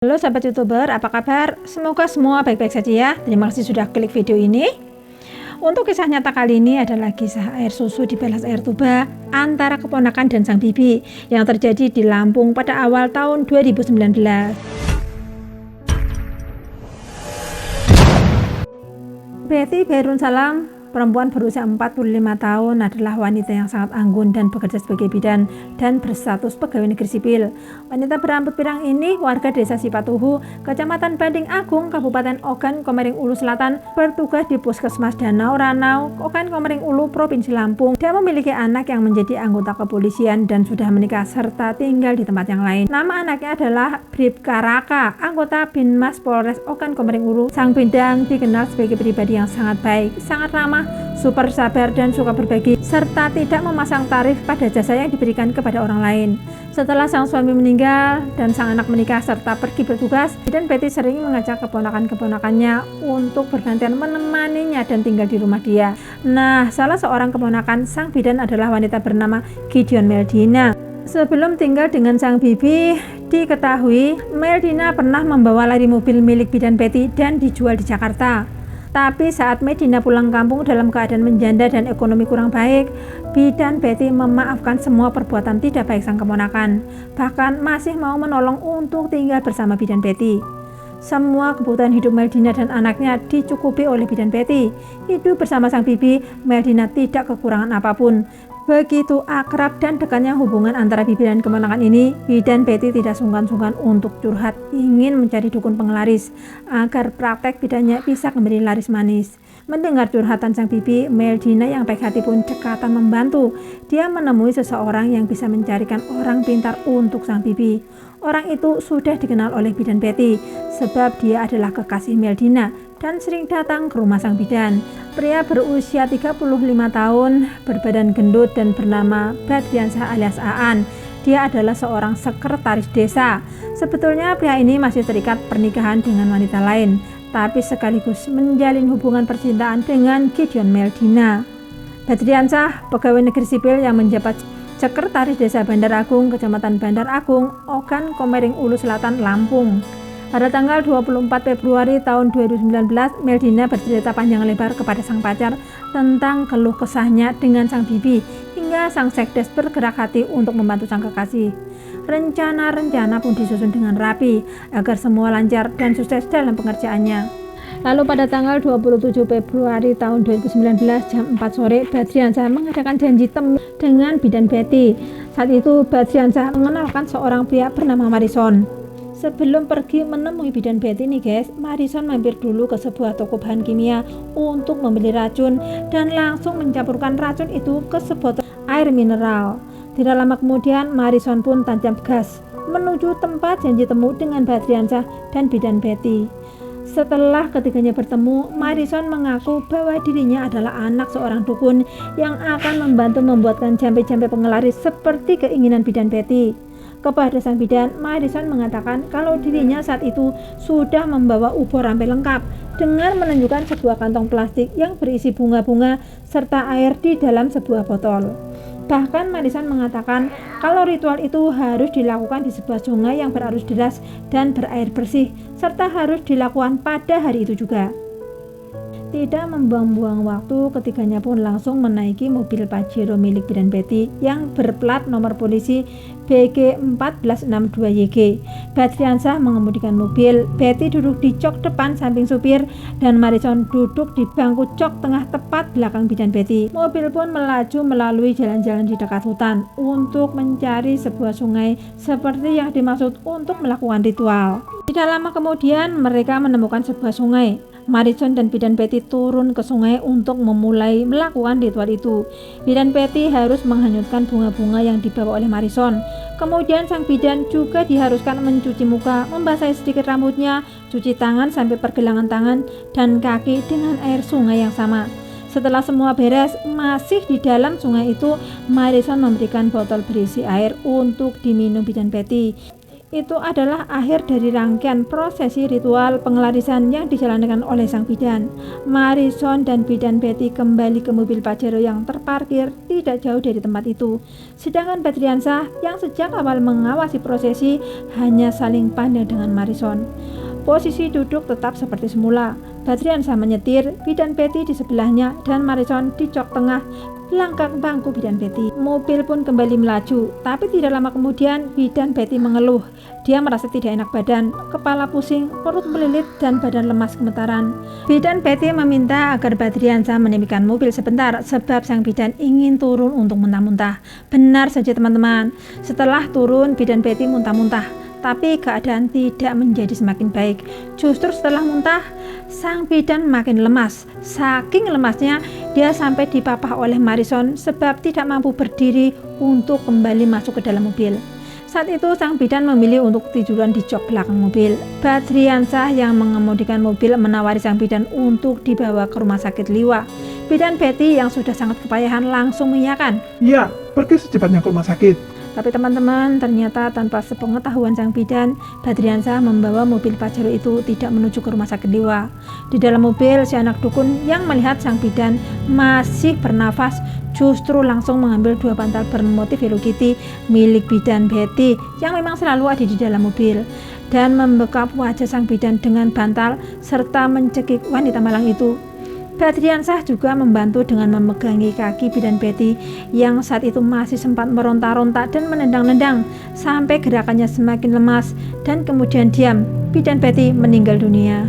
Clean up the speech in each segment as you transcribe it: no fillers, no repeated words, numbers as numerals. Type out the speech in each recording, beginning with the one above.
Halo sahabat youtuber, apa kabar? Semoga semua baik-baik saja ya. Terima kasih sudah klik video ini. Untuk kisah nyata kali ini adalah kisah air susu di balas air tuba antara keponakan dan sang bibi yang terjadi di Lampung pada awal tahun 2019. Betty Bairun Salam, perempuan berusia 45 tahun, adalah wanita yang sangat anggun dan bekerja sebagai bidan dan berstatus pegawai negeri sipil. Wanita berambut pirang ini warga desa Sipatuhu, Kecamatan Banding Agung, Kabupaten Ogan Komering Ulu Selatan, bertugas di Puskesmas Danau Ranau, Ogan Komering Ulu, Provinsi Lampung. Dia memiliki anak yang menjadi anggota kepolisian dan sudah menikah serta tinggal di tempat yang lain. Nama anaknya adalah Bribka Raka, anggota Binmas Polres Ogan Komering Ulu. Sang bidang dikenal sebagai pribadi yang sangat baik, sangat ramah, super sabar dan suka berbagi, serta tidak memasang tarif pada jasa yang diberikan kepada orang lain. Setelah sang suami meninggal dan sang anak menikah serta pergi bertugas, dan Betty sering mengajak keponakan-keponakannya untuk bergantian menemaninya dan tinggal di rumah dia. Nah, salah seorang keponakan sang bidan adalah wanita bernama Gideon Meldina. Sebelum tinggal dengan sang bibi, diketahui Meldina pernah membawa lari mobil milik bidan Betty dan dijual di Jakarta. Tapi saat Medina pulang kampung dalam keadaan menjanda dan ekonomi kurang baik, bidan Betty memaafkan semua perbuatan tidak baik sang keponakan. Bahkan masih mau menolong untuk tinggal bersama bidan Betty. Semua kebutuhan hidup Meldina dan anaknya dicukupi oleh bidan Betty. Hidup bersama sang bibi, Meldina tidak kekurangan apapun. Begitu akrab dan dekatnya hubungan antara bibi dan keponakan ini, bidan Betty tidak sungkan-sungkan untuk curhat, ingin mencari dukun penglaris agar praktek bidannya bisa kembali laris manis. Mendengar curhatan sang bibi, Meldina yang baik hati pun cekatan membantu. Dia menemui seseorang yang bisa mencarikan orang pintar untuk sang bibi. Orang itu sudah dikenal oleh bidan Betty sebab dia adalah kekasih Meldina dan sering datang ke rumah sang bidan. Pria berusia 35 tahun, berbadan gendut dan bernama Badriansyah alias Aan. Dia adalah seorang sekretaris desa. Sebetulnya pria ini masih terikat pernikahan dengan wanita lain, tapi sekaligus menjalin hubungan percintaan dengan Gideon Meldina. Badriansyah, pegawai negeri sipil yang menjabat Sekretaris Desa Bandar Agung, Kecamatan Bandar Agung, Ogan Komering Ulu Selatan, Lampung. Pada tanggal 24 Februari tahun 2019, Meldina bercerita panjang lebar kepada sang pacar tentang keluh kesahnya dengan sang bibi, hingga sang sekdes bergerak hati untuk membantu sang kekasih. Rencana-rencana pun disusun dengan rapi agar semua lancar dan sukses dalam pengerjaannya. Lalu pada tanggal 27 Februari tahun 2019 jam 4 sore, Badriansyah mengadakan janji temu dengan bidan Betty. Saat itu Badriansyah mengenalkan seorang pria bernama Marison. Sebelum pergi menemui bidan Betty nih guys, Marison mampir dulu ke sebuah toko bahan kimia untuk membeli racun dan langsung mencampurkan racun itu ke sebotol air mineral. Tidak lama kemudian Marison pun tancap gas menuju tempat janji temu dengan Badriansyah dan bidan Betty. Setelah ketiganya bertemu, Marison mengaku bahwa dirinya adalah anak seorang dukun yang akan membantu membuatkan jampe-jampe penglaris seperti keinginan bidan Betty. Kepada sang bidan, Marison mengatakan kalau dirinya saat itu sudah membawa ubur rampe lengkap dengan menunjukkan sebuah kantong plastik yang berisi bunga-bunga serta air di dalam sebuah botol. Bahkan Marison mengatakan kalau ritual itu harus dilakukan di sebuah sungai yang berarus deras dan berair bersih, serta harus dilakukan pada hari itu juga. Tidak membuang-buang waktu, ketiganya pun langsung menaiki mobil Pajero milik bidan Betty yang berplat nomor polisi BG 1462YG. Badriansyah mengemudikan mobil, Betty duduk di jok depan samping supir, dan Marison duduk di bangku jok tengah tepat belakang bidan Betty. Mobil pun melaju melalui jalan-jalan di dekat hutan untuk mencari sebuah sungai seperti yang dimaksud untuk melakukan ritual. Tidak lama kemudian mereka menemukan sebuah sungai. Marison dan bidan Betty turun ke sungai untuk memulai melakukan ritual itu. Bidan Betty harus menghanyutkan bunga-bunga yang dibawa oleh Marison. Kemudian sang bidan juga diharuskan mencuci muka, membasahi sedikit rambutnya, cuci tangan sampai pergelangan tangan dan kaki dengan air sungai yang sama. Setelah semua beres, masih di dalam sungai itu, Marison memberikan botol berisi air untuk diminum bidan Betty. itu adalah akhir dari rangkaian prosesi ritual pengelarisan yang dijalankan oleh sang bidan. Marison dan bidan Betty kembali ke mobil Pajero yang terparkir tidak jauh dari tempat itu. Sedangkan Badriansah yang sejak awal mengawasi prosesi hanya saling pandang dengan Marison. Posisi duduk tetap seperti semula. Badriansah menyetir, bidan Betty di sebelahnya, dan Marison di jok tengah belakang bangku bidan Betty. Mobil pun kembali melaju, tapi tidak lama kemudian bidan Betty mengeluh. Dia merasa tidak enak badan, kepala pusing, perut melilit, dan badan lemas gemetaran. Bidan Betty meminta agar Badriansah menyempikan mobil sebentar, sebab sang bidan ingin turun untuk muntah-muntah. Benar saja teman-teman, setelah turun bidan Betty muntah-muntah. Tapi keadaan tidak menjadi semakin baik. Justru setelah muntah, sang bidan makin lemas. Saking lemasnya, dia sampai dipapah oleh Marison sebab tidak mampu berdiri untuk kembali masuk ke dalam mobil. Saat itu sang bidan memilih untuk tiduran di jok belakang mobil. Badriansah yang mengemudikan mobil menawari sang bidan untuk dibawa ke rumah sakit Liwa. Bidan Betty yang sudah sangat kepayahan langsung mengiyakan. Iya, pergi secepatnya ke rumah sakit. Tapi teman-teman, ternyata tanpa sepengetahuan sang bidan, Badriansah membawa mobil Pajero itu tidak menuju ke rumah sakit Liwa. Di dalam mobil, si anak dukun yang melihat sang bidan masih bernafas justru langsung mengambil 2 bantal bermotif Hello Kitty milik bidan Betty yang memang selalu ada di dalam mobil, dan membekap wajah sang bidan dengan bantal serta mencekik wanita malang itu. Badriansah juga membantu dengan memegangi kaki bidan Betty yang saat itu masih sempat meronta-ronta dan menendang-nendang sampai gerakannya semakin lemas dan kemudian diam. Bidan Betty meninggal dunia.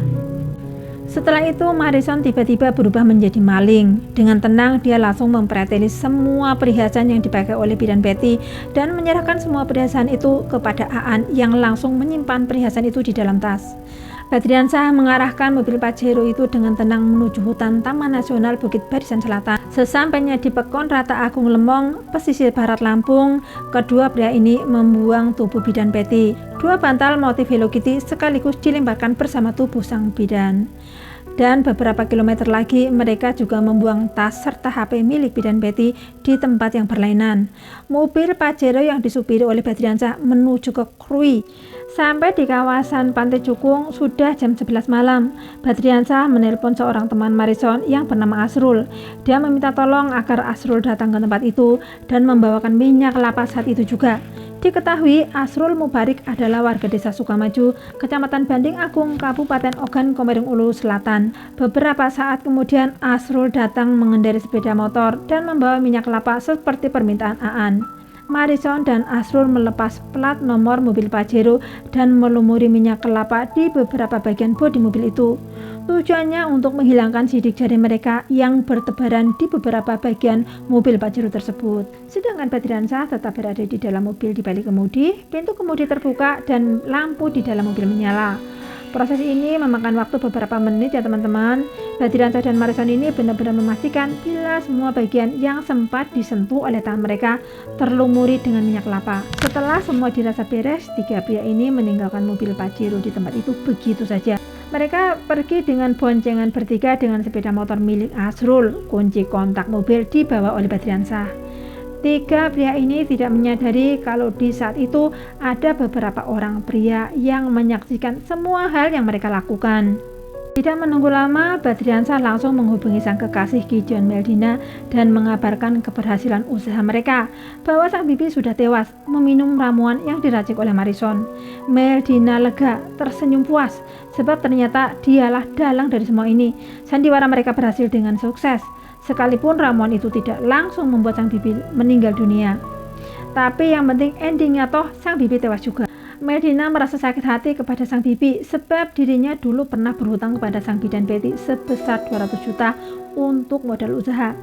Setelah itu Marison tiba-tiba berubah menjadi maling. Dengan tenang dia langsung mempreteli semua perhiasan yang dipakai oleh bidan Betty dan menyerahkan semua perhiasan itu kepada Aan yang langsung menyimpan perhiasan itu di dalam tas. Badriansah mengarahkan mobil Pajero itu dengan tenang menuju hutan Taman Nasional Bukit Barisan Selatan. Sesampainya di Pekon Rata Agung Lemong, pesisir barat Lampung, kedua pria ini membuang tubuh bidan Betty. 2 bantal motif Hello Kitty sekaligus dilemparkan bersama tubuh sang bidan. Dan beberapa kilometer lagi mereka juga membuang tas serta HP milik bidan Betty di tempat yang berlainan. Mobil Pajero yang disupiri oleh Badriansah menuju ke Krui. Sampai di kawasan Pantai Cukung sudah jam 11 malam. Badriansah menelpon seorang teman Marison yang bernama Asrul. Dia meminta tolong agar Asrul datang ke tempat itu dan membawakan minyak kelapa saat itu juga. Diketahui Asrul Mubarik adalah warga desa Sukamaju, Kecamatan Banding Agung, Kabupaten Ogan Komering Ulu Selatan. Beberapa saat kemudian Asrul datang mengendarai sepeda motor dan membawa minyak kelapa seperti permintaan Aan. Marison dan Asrul melepas plat nomor mobil Pajero dan melumuri minyak kelapa di beberapa bagian bodi mobil itu. Tujuannya untuk menghilangkan sidik jari mereka yang bertebaran di beberapa bagian mobil Pajero tersebut. Sedangkan Badriansah tetap berada di dalam mobil di balik kemudi, pintu kemudi terbuka dan lampu di dalam mobil menyala. Proses ini memakan waktu beberapa menit ya teman-teman. Badriansah dan Marison ini benar-benar memastikan bila semua bagian yang sempat disentuh oleh tangan mereka terlumuri dengan minyak kelapa. Setelah semua dirasa beres, 3 pria ini meninggalkan mobil Pajero di tempat itu begitu saja. Mereka pergi dengan boncengan bertiga dengan sepeda motor milik Asrul. Kunci kontak mobil dibawa oleh Badriansah. 3 pria ini tidak menyadari kalau di saat itu ada beberapa orang pria yang menyaksikan semua hal yang mereka lakukan. Tidak menunggu lama, Badriansah langsung menghubungi sang kekasih Gideon Meldina dan mengabarkan keberhasilan usaha mereka bahwa sang bibi sudah tewas meminum ramuan yang diracik oleh Marison. Meldina lega, tersenyum puas sebab ternyata dialah dalang dari semua ini. Sandiwara mereka berhasil dengan sukses. Sekalipun ramuan itu tidak langsung membuat sang bibi meninggal dunia. Tapi yang penting endingnya toh sang bibi tewas juga. Meldina merasa sakit hati kepada sang bibi sebab dirinya dulu pernah berhutang kepada sang bidan Betty sebesar 200 juta untuk modal usaha.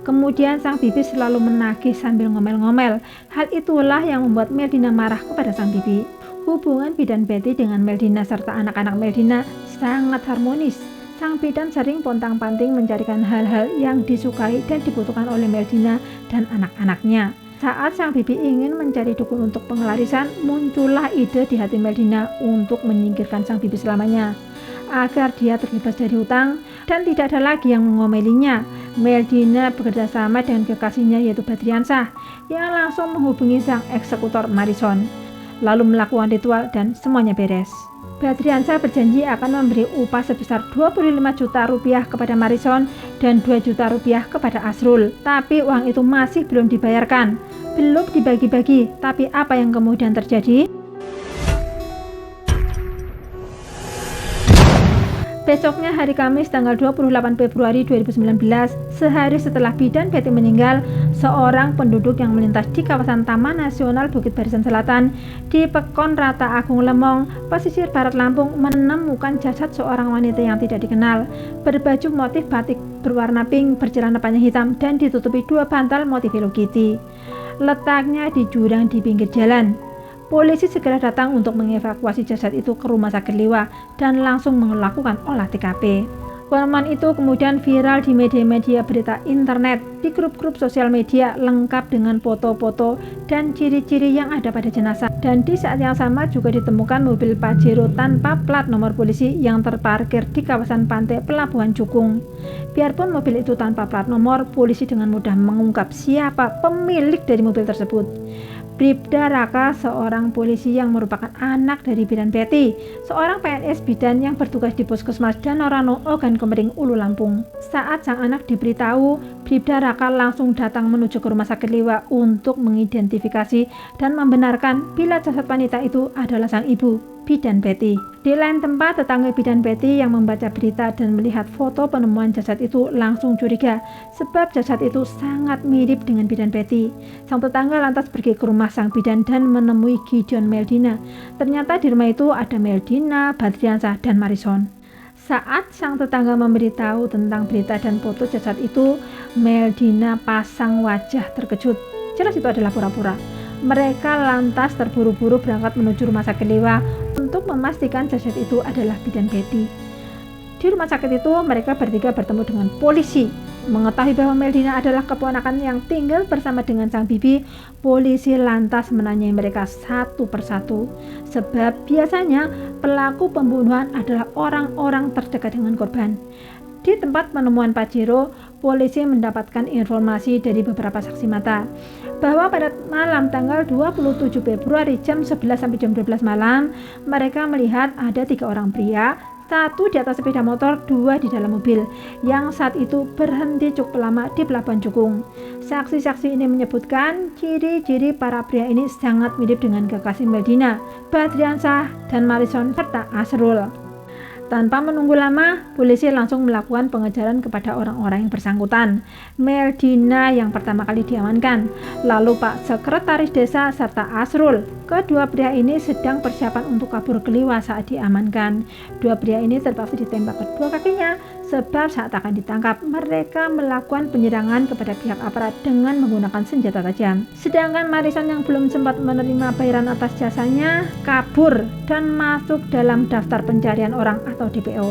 Kemudian sang bibi selalu menagih sambil ngomel-ngomel. Hal itulah yang membuat Meldina marah kepada sang bibi. Hubungan bidan Betty dengan Meldina serta anak-anak Meldina sangat harmonis. Sang bidan sering pontang-panting mencarikan hal-hal yang disukai dan dibutuhkan oleh Meldina dan anak-anaknya. Saat sang bibi ingin mencari dukun untuk pengelarisan, muncullah ide di hati Meldina untuk menyingkirkan sang bibi selamanya, agar dia terbebas dari hutang dan tidak ada lagi yang mengomelinya. Meldina bekerja sama dengan kekasihnya yaitu Badriansah yang langsung menghubungi sang eksekutor Marison. lalu melakukan ritual dan semuanya beres. Badriansah berjanji akan memberi upah sebesar 25 juta rupiah kepada Marison dan 2 juta rupiah kepada Asrul. Tapi uang itu masih belum dibayarkan, belum dibagi-bagi. Tapi apa yang kemudian terjadi? Besoknya hari Kamis tanggal 28 Februari 2019, sehari setelah bidan Betty meninggal, seorang penduduk yang melintas di kawasan Taman Nasional Bukit Barisan Selatan di Pekon Rata Agung Lemong, pesisir barat Lampung, menemukan jasad seorang wanita yang tidak dikenal, berbaju motif batik berwarna pink, bercelana panjang hitam, dan ditutupi 2 bantal motif Hello Kitty. Letaknya di jurang di pinggir jalan. Polisi segera datang untuk mengevakuasi jasad itu ke Rumah Sakit Liwa dan langsung melakukan olah TKP. Penemuan itu kemudian viral di media-media berita internet, di grup-grup sosial media, lengkap dengan foto-foto dan ciri-ciri yang ada pada jenazah. Dan di saat yang sama juga ditemukan mobil Pajero tanpa plat nomor polisi yang terparkir di kawasan pantai Pelabuhan Cukung. Biarpun mobil itu tanpa plat nomor, polisi dengan mudah mengungkap siapa pemilik dari mobil tersebut. Bribda Raka, seorang polisi yang merupakan anak dari Bidan Betty, seorang PNS bidan yang bertugas di Puskesmas Danorano, Ogan Komering, Ulu Lampung. Saat sang anak diberitahu, Bribda Raka langsung datang menuju ke Rumah Sakit Liwa untuk mengidentifikasi dan membenarkan bila jasad wanita itu adalah sang ibu, Bidan Betty. Di lain tempat, tetangga Bidan Betty yang membaca berita dan melihat foto penemuan jasad itu langsung curiga sebab jasad itu sangat mirip dengan Bidan Betty. Sang tetangga lantas pergi ke rumah sang bidan dan menemui Gideon Meldina. Ternyata di rumah itu ada Meldina, Badriansah, dan Marison. Saat sang tetangga memberitahu tentang berita dan foto jasad itu, Meldina pasang wajah terkejut. Jelas itu adalah pura-pura. Mereka lantas terburu-buru berangkat menuju Rumah Sakit Liwa untuk memastikan jasad itu adalah Bidan Betty. Di rumah sakit itu mereka bertiga bertemu dengan polisi. Mengetahui bahwa Meldina adalah keponakan yang tinggal bersama dengan sang bibi, polisi lantas menanyai mereka satu persatu. Sebab biasanya pelaku pembunuhan adalah orang-orang terdekat dengan korban. Di tempat penemuan Pajero, polisi mendapatkan informasi dari beberapa saksi mata bahwa pada malam tanggal 27 Februari jam 11 sampai jam 12 malam, mereka melihat ada 3 orang pria, 1 di atas sepeda motor, 2 di dalam mobil, yang saat itu berhenti cukup lama di Pelabuhan Cukung. Saksi-saksi ini menyebutkan ciri-ciri para pria ini sangat mirip dengan kekasih Meldina, Badriansah, dan Marison serta Asrul. Tanpa menunggu lama, polisi langsung melakukan pengejaran kepada orang-orang yang bersangkutan. Meldina yang pertama kali diamankan, lalu Pak Sekretaris Desa serta Asrul. Kedua pria ini sedang persiapan untuk kabur ke Liwa saat diamankan. 2 pria ini terpaksa ditembak kedua kakinya, sebab saat akan ditangkap, mereka melakukan penyerangan kepada pihak aparat dengan menggunakan senjata tajam. Sedangkan Marison yang belum sempat menerima bayaran atas jasanya, kabur dan masuk dalam daftar pencarian orang atau DPO.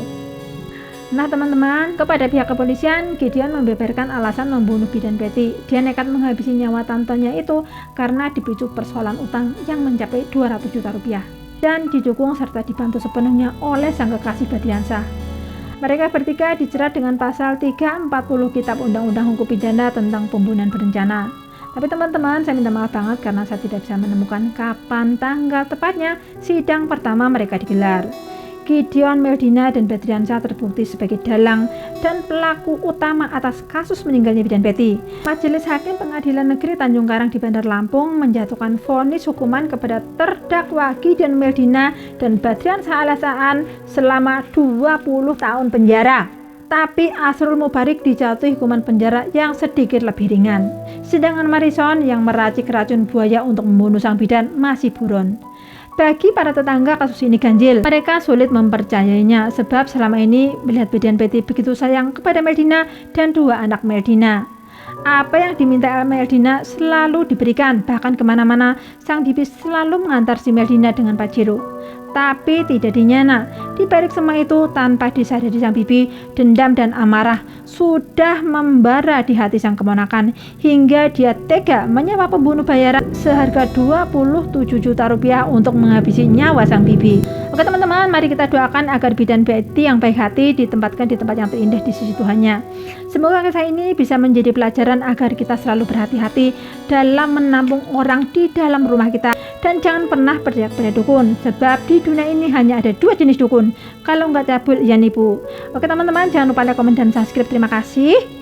Nah teman-teman, kepada pihak kepolisian, Gideon membeberkan alasan membunuh Bidan Betty. Dia nekat menghabisi nyawa tantenya itu karena dipicu persoalan utang yang mencapai 200 juta rupiah dan didukung serta dibantu sepenuhnya oleh sang kekasih Badriansah. Mereka bertiga dijerat dengan pasal 340 Kitab Undang-Undang Hukum Pidana tentang pembunuhan berencana. Tapi teman-teman, saya minta maaf banget karena saya tidak bisa menemukan kapan tanggal tepatnya sidang pertama mereka digelar. Gideon, Meldina, dan Badriansah terbukti sebagai dalang dan pelaku utama atas kasus meninggalnya Bidan Betty. Majelis Hakim Pengadilan Negeri Tanjung Karang di Bandar Lampung menjatuhkan vonis hukuman kepada terdakwa Gideon, Meldina, dan Badriansah alias selama 20 tahun penjara. Tapi Asrul Mubarik dijatuhi hukuman penjara yang sedikit lebih ringan. Sedangkan Marison yang meracik racun buaya untuk membunuh sang bidan masih buron. Bagi para tetangga, kasus ini ganjil. Mereka sulit mempercayainya sebab selama ini melihat Bidan Betty begitu sayang kepada Meldina dan 2 anak Meldina. Apa yang diminta Meldina selalu diberikan, bahkan kemana-mana sang bibi selalu mengantar si Meldina dengan Pajero. Tapi tidak dinyana, di balik semua itu tanpa disadari sang bibi, dendam dan amarah sudah membara di hati sang keponakan hingga dia tega menyewa pembunuh bayaran seharga 27 juta rupiah untuk menghabisi nyawa sang bibi. Oke teman-teman, mari kita doakan agar bidan Betty yang baik hati ditempatkan di tempat yang terindah di sisi Tuhannya. Semoga kisah ini bisa menjadi pelajaran agar kita selalu berhati-hati dalam menampung orang di dalam rumah kita, dan jangan pernah percaya pada dukun, sebab di dunia ini hanya ada 2 jenis dukun, kalau nggak cabul ya nipu. Oke teman-teman, jangan lupa like, komen, dan subscribe. Terima kasih.